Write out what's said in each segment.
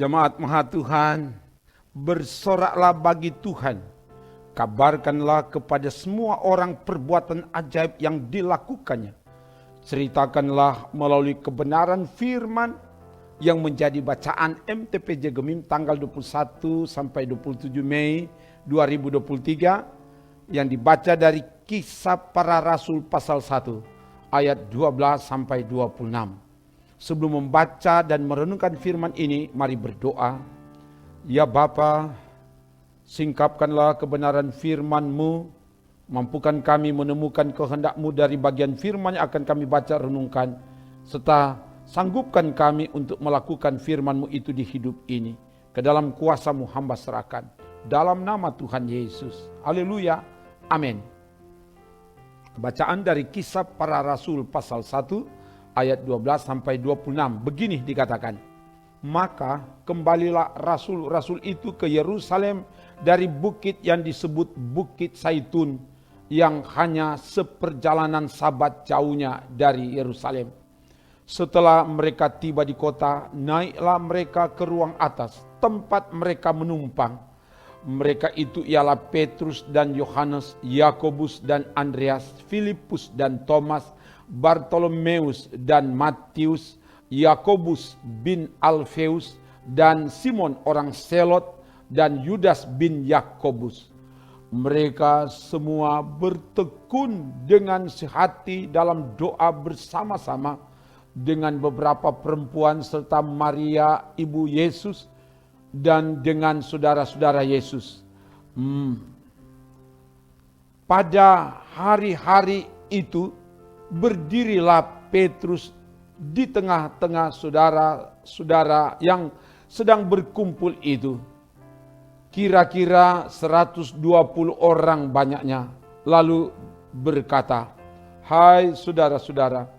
Jemaat Maha Tuhan, bersoraklah bagi Tuhan. Kabarkanlah kepada semua orang perbuatan ajaib yang dilakukannya. Ceritakanlah melalui kebenaran firman yang menjadi bacaan MTPJ Gemim tanggal 21 sampai 27 Mei 2023 yang dibaca dari Kisah Para Rasul pasal 1 ayat 12 sampai 26. Sebelum membaca dan merenungkan firman ini, mari berdoa. Ya Bapa, singkapkanlah kebenaran firman-Mu, mampukan kami menemukan kehendak-Mu dari bagian firman yang akan kami baca renungkan, serta sanggupkan kami untuk melakukan firman-Mu itu di hidup ini. Ke dalam kuasa-Mu hamba serahkan, dalam nama Tuhan Yesus. Haleluya, amin. Bacaan dari Kisah Para Rasul pasal 1 ayat 12 sampai 26, begini dikatakan. Maka kembalilah rasul-rasul itu ke Yerusalem dari bukit yang disebut Bukit Zaitun, yang hanya seperjalanan sabat jauhnya dari Yerusalem. Setelah mereka tiba di kota, naiklah mereka ke ruang atas, tempat mereka menumpang. Mereka itu ialah Petrus dan Yohanes, Yakobus dan Andreas, Filipus dan Thomas, Bartolomeus dan Matius, Yakobus bin Alfeus dan Simon orang Selot dan Yudas bin Yakobus. Mereka semua bertekun dengan sehati dalam doa bersama-sama dengan beberapa perempuan serta Maria ibu Yesus dan dengan saudara-saudara Yesus. Pada hari-hari itu berdirilah Petrus di tengah-tengah saudara-saudara yang sedang berkumpul itu. Kira-kira 120 orang banyaknya. Lalu berkata, "Hai saudara-saudara,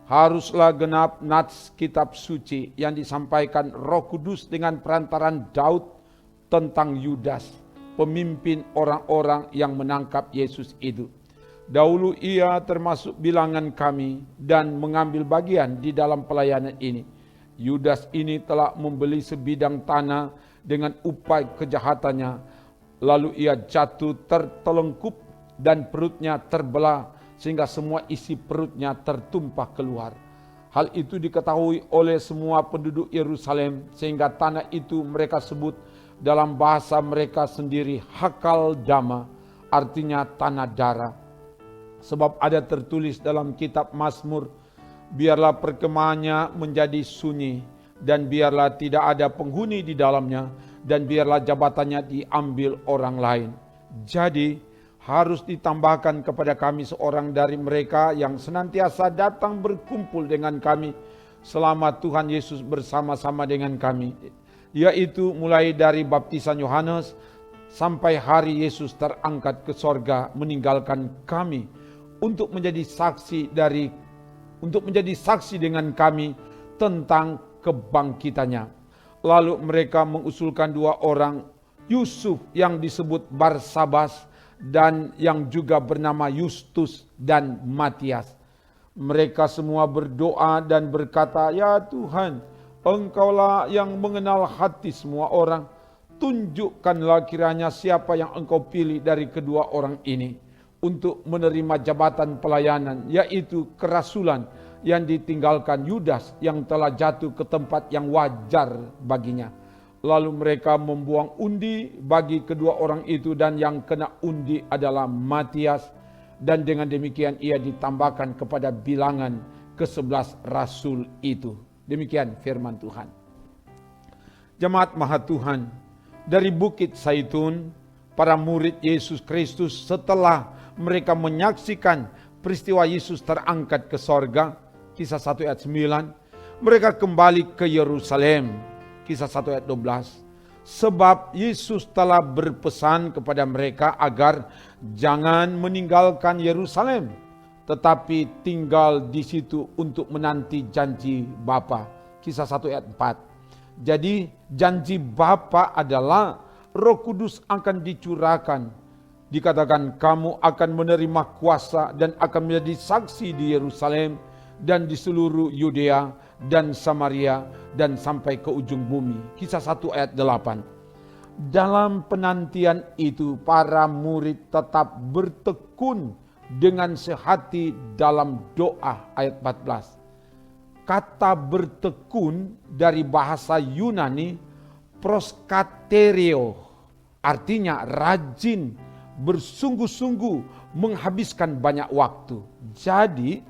haruslah genap nats kitab suci yang disampaikan Roh Kudus dengan perantaran Daud tentang Yudas, pemimpin orang-orang yang menangkap Yesus itu. Dahulu ia termasuk bilangan kami dan mengambil bagian di dalam pelayanan ini. Yudas ini telah membeli sebidang tanah dengan upah kejahatannya. Lalu ia jatuh tertelungkup dan perutnya terbelah sehingga semua isi perutnya tertumpah keluar. Hal itu diketahui oleh semua penduduk Yerusalem sehingga tanah itu mereka sebut dalam bahasa mereka sendiri Hakal Dama, artinya tanah darah. Sebab ada tertulis dalam kitab Mazmur, biarlah perkemahannya menjadi sunyi, dan biarlah tidak ada penghuni di dalamnya, dan biarlah jabatannya diambil orang lain. Jadi harus ditambahkan kepada kami seorang dari mereka yang senantiasa datang berkumpul dengan kami selama Tuhan Yesus bersama-sama dengan kami, yaitu mulai dari baptisan Yohanes sampai hari Yesus terangkat ke sorga meninggalkan kami untuk menjadi saksi dengan kami tentang kebangkitannya. Lalu mereka mengusulkan 2 orang, Yusuf yang disebut Barsabas dan yang juga bernama Yustus dan Matias. Mereka semua berdoa dan berkata, "Ya Tuhan, Engkaulah yang mengenal hati semua orang. Tunjukkanlah kiranya siapa yang Engkau pilih dari kedua orang ini untuk menerima jabatan pelayanan, yaitu kerasulan yang ditinggalkan Yudas yang telah jatuh ke tempat yang wajar baginya." Lalu mereka membuang undi bagi kedua orang itu, dan yang kena undi adalah Matias, dan dengan demikian ia ditambahkan kepada bilangan ke-11 rasul itu. Demikian firman Tuhan. Jemaat Maha Tuhan, dari Bukit Zaitun, para murid Yesus Kristus setelah mereka menyaksikan peristiwa Yesus terangkat ke sorga, Kisah 1 ayat 9, mereka kembali ke Yerusalem, Kisah 1 ayat 12. Sebab Yesus telah berpesan kepada mereka agar jangan meninggalkan Yerusalem, tetapi tinggal di situ untuk menanti janji Bapa. Kisah 1 ayat 4. Jadi janji Bapa adalah Roh Kudus akan dicurahkan. Dikatakan kamu akan menerima kuasa dan akan menjadi saksi di Yerusalem dan di seluruh Yudea dan Samaria dan sampai ke ujung bumi. Kisah 1 ayat 8. Dalam penantian itu para murid tetap bertekun dengan sehati dalam doa. Ayat 14. Kata bertekun dari bahasa Yunani proskatereo, artinya rajin, bersungguh-sungguh, menghabiskan banyak waktu. Jadi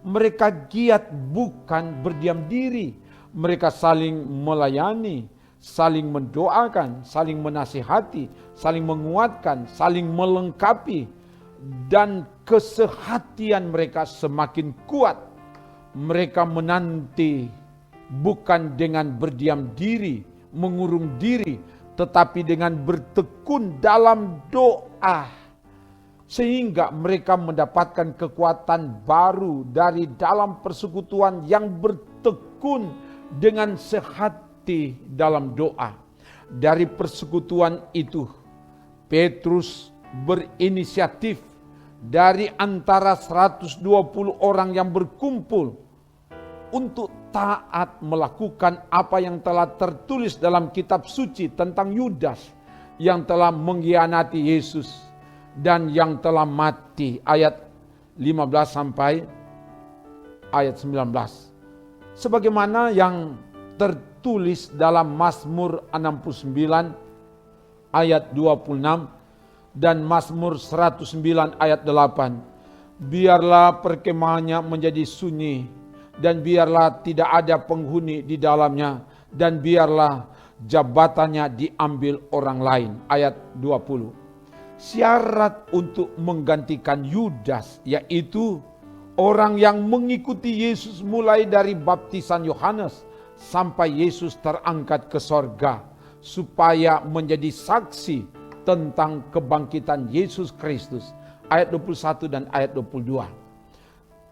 mereka giat bukan berdiam diri. Mereka saling melayani, saling mendoakan, saling menasihati, saling menguatkan, saling melengkapi. Dan kesehatian mereka semakin kuat. Mereka menanti bukan dengan berdiam diri, mengurung diri, tetapi dengan bertekun dalam doa. Sehingga mereka mendapatkan kekuatan baru dari dalam persekutuan yang bertekun dengan sehati dalam doa. Dari persekutuan itu, Petrus berinisiatif dari antara 120 orang yang berkumpul untuk taat melakukan apa yang telah tertulis dalam kitab suci tentang Yudas yang telah mengkhianati Yesus dan yang telah mati. Ayat 15 sampai ayat 19. Sebagaimana yang tertulis dalam Mazmur 69 ayat 26 dan Mazmur 109 ayat 8. Biarlah perkemahannya menjadi sunyi dan biarlah tidak ada penghuni di dalamnya dan biarlah jabatannya diambil orang lain. Ayat 20. Syarat untuk menggantikan Yudas yaitu orang yang mengikuti Yesus mulai dari baptisan Yohanes sampai Yesus terangkat ke sorga supaya menjadi saksi tentang kebangkitan Yesus Kristus. Ayat 21 dan ayat 22.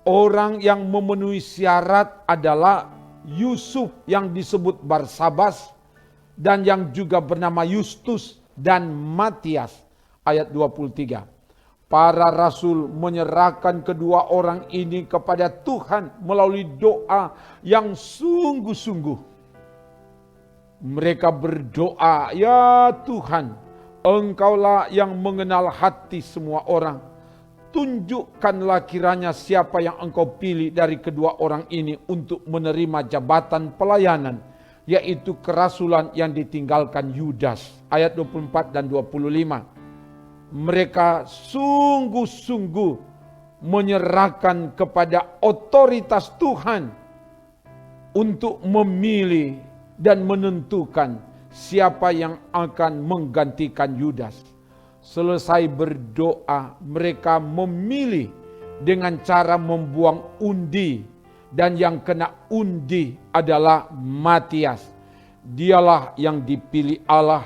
Orang yang memenuhi syarat adalah Yusuf yang disebut Barsabas dan yang juga bernama Yustus dan Matias. Ayat 23. Para rasul menyerahkan kedua orang ini kepada Tuhan melalui doa yang sungguh-sungguh. Mereka berdoa, ya Tuhan, Engkaulah yang mengenal hati semua orang. Tunjukkanlah kiranya siapa yang Engkau pilih dari kedua orang ini untuk menerima jabatan pelayanan, yaitu kerasulan yang ditinggalkan Yudas. Ayat 24 dan 25. Mereka sungguh-sungguh menyerahkan kepada otoritas Tuhan untuk memilih dan menentukan siapa yang akan menggantikan Yudas. Selesai berdoa, mereka memilih dengan cara membuang undi, dan yang kena undi adalah Matias. Dialah yang dipilih Allah,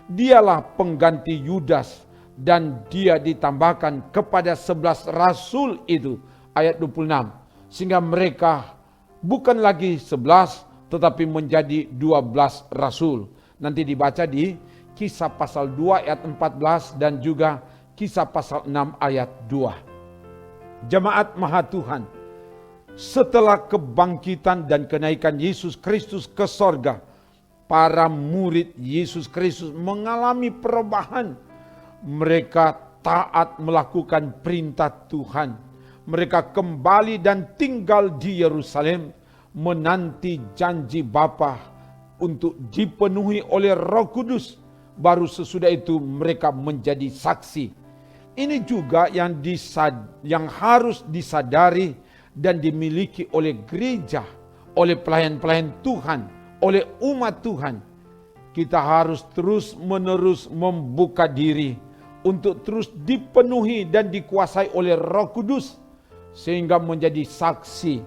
dialah pengganti Yudas, dan dia ditambahkan kepada 11 rasul itu. Ayat 26. Sehingga mereka bukan lagi 11, tetapi menjadi 12 rasul. Nanti dibaca di Kisah pasal 2 ayat 14 dan juga Kisah pasal 6 ayat 2. Jemaat Maha Tuhan, setelah kebangkitan dan kenaikan Yesus Kristus ke sorga, para murid Yesus Kristus mengalami perubahan. Mereka taat melakukan perintah Tuhan. Mereka kembali dan tinggal di Yerusalem, menanti janji Bapa untuk dipenuhi oleh Roh Kudus. Baru sesudah itu mereka menjadi saksi. Ini juga yang harus disadari dan dimiliki oleh gereja, oleh pelayan-pelayan Tuhan, oleh umat Tuhan. Kita harus terus-menerus membuka diri untuk terus dipenuhi dan dikuasai oleh Roh Kudus, sehingga menjadi saksi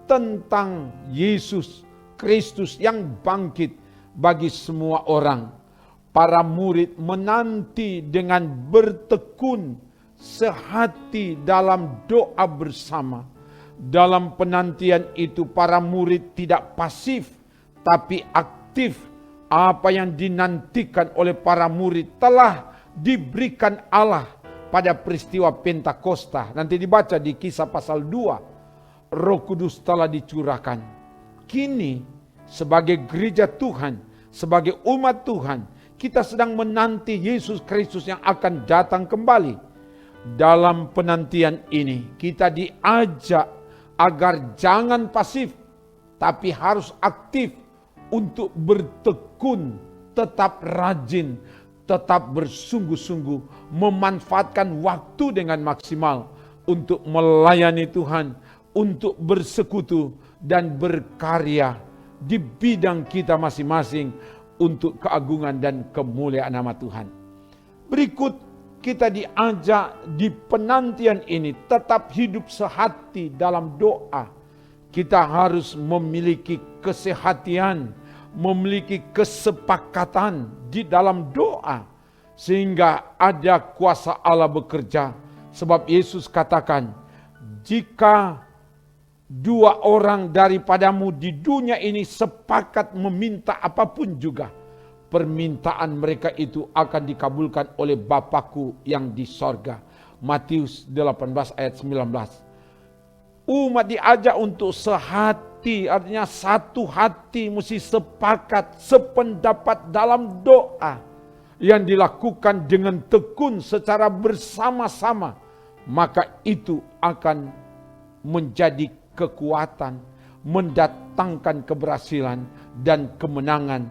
tentang Yesus Kristus yang bangkit bagi semua orang. Para murid menanti dengan bertekun sehati dalam doa bersama. Dalam penantian itu para murid tidak pasif tapi aktif. Apa yang dinantikan oleh para murid telah diberikan Allah pada peristiwa Pentakosta. Nanti dibaca di Kisah pasal 2. Roh Kudus telah dicurahkan. kini sebagai gereja Tuhan, sebagai umat Tuhan, kita sedang menanti Yesus Kristus yang akan datang kembali. Dalam penantian ini kita diajak agar jangan pasif, tapi harus aktif untuk bertekun, tetap rajin, tetap bersungguh-sungguh, memanfaatkan waktu dengan maksimal untuk melayani Tuhan, untuk bersekutu dan berkarya di bidang kita masing-masing untuk keagungan dan kemuliaan nama Tuhan. Berikut kita diajak di penantian ini tetap hidup sehati dalam doa. Kita harus memiliki kesehatian, memiliki kesepakatan di dalam doa, sehingga ada kuasa Allah bekerja. Sebab Yesus katakan, jika 2 orang daripadamu di dunia ini sepakat meminta apapun juga, permintaan mereka itu akan dikabulkan oleh Bapakku yang di sorga. Matius 18 ayat 19. Umat diajak untuk sehati, artinya satu hati, mesti sepakat, sependapat dalam doa yang dilakukan dengan tekun secara bersama-sama, maka itu akan menjadi kekuatan, mendatangkan keberhasilan dan kemenangan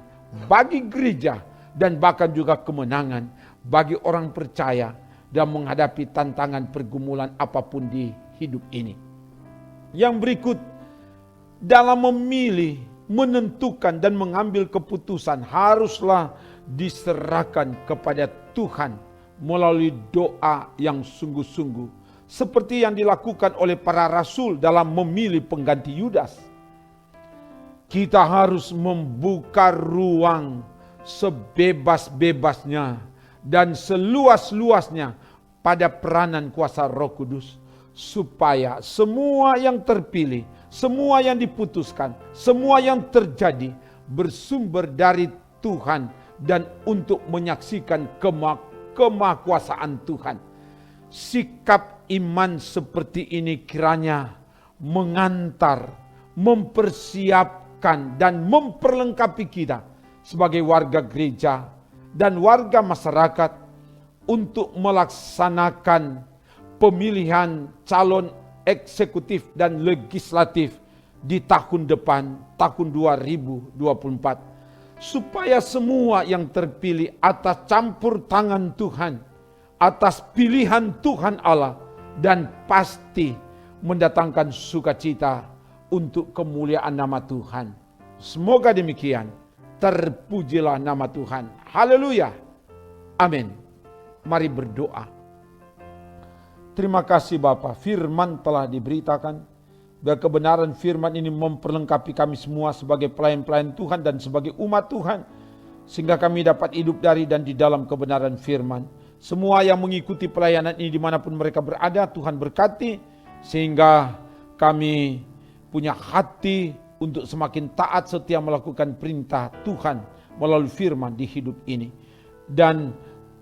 bagi gereja, dan bahkan juga kemenangan bagi orang percaya dan menghadapi tantangan pergumulan apapun di hidup ini. Yang berikut, dalam memilih, menentukan dan mengambil keputusan haruslah diserahkan kepada Tuhan melalui doa yang sungguh-sungguh, seperti yang dilakukan oleh para rasul dalam memilih pengganti Yudas. Kita harus membuka ruang sebebas-bebasnya dan seluas-luasnya pada peranan kuasa Roh Kudus, supaya semua yang terpilih, semua yang diputuskan, semua yang terjadi bersumber dari Tuhan dan untuk menyaksikan kemahakuasaan Tuhan. Sikap iman seperti ini kiranya mengantar, mempersiapkan dan memperlengkapi kita sebagai warga gereja dan warga masyarakat untuk melaksanakan pemilihan calon eksekutif dan legislatif di tahun depan, tahun 2024. Supaya semua yang terpilih atas campur tangan Tuhan, atas pilihan Tuhan Allah, dan pasti mendatangkan sukacita untuk kemuliaan nama Tuhan. Semoga demikian. Terpujilah nama Tuhan. Haleluya. Amin. Mari berdoa. Terima kasih Bapa, firman telah diberitakan. Biar kebenaran firman ini memperlengkapi kami semua sebagai pelayan-pelayan Tuhan dan sebagai umat Tuhan, sehingga kami dapat hidup dari dan di dalam kebenaran firman. Semua yang mengikuti pelayanan ini dimanapun mereka berada, Tuhan berkati, sehingga kami punya hati untuk semakin taat setia melakukan perintah Tuhan melalui firman di hidup ini. Dan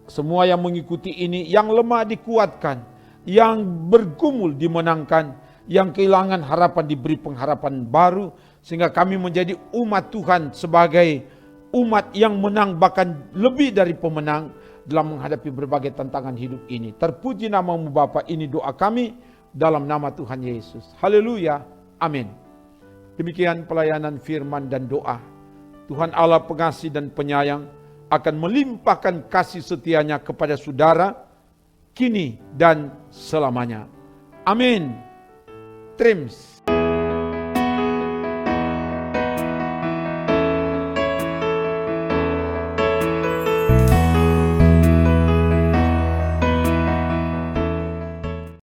semua yang mengikuti ini, yang lemah dikuatkan, yang bergumul dimenangkan, yang kehilangan harapan diberi pengharapan baru, sehingga kami menjadi umat Tuhan sebagai umat yang menang, bahkan lebih dari pemenang dalam menghadapi berbagai tantangan hidup ini. Terpuji namamu Bapa, ini doa kami dalam nama Tuhan Yesus. Haleluya, amin. Demikian pelayanan firman dan doa. Tuhan Allah pengasih dan penyayang akan melimpahkan kasih setianya kepada saudara, kini dan selamanya. Amin. Trims.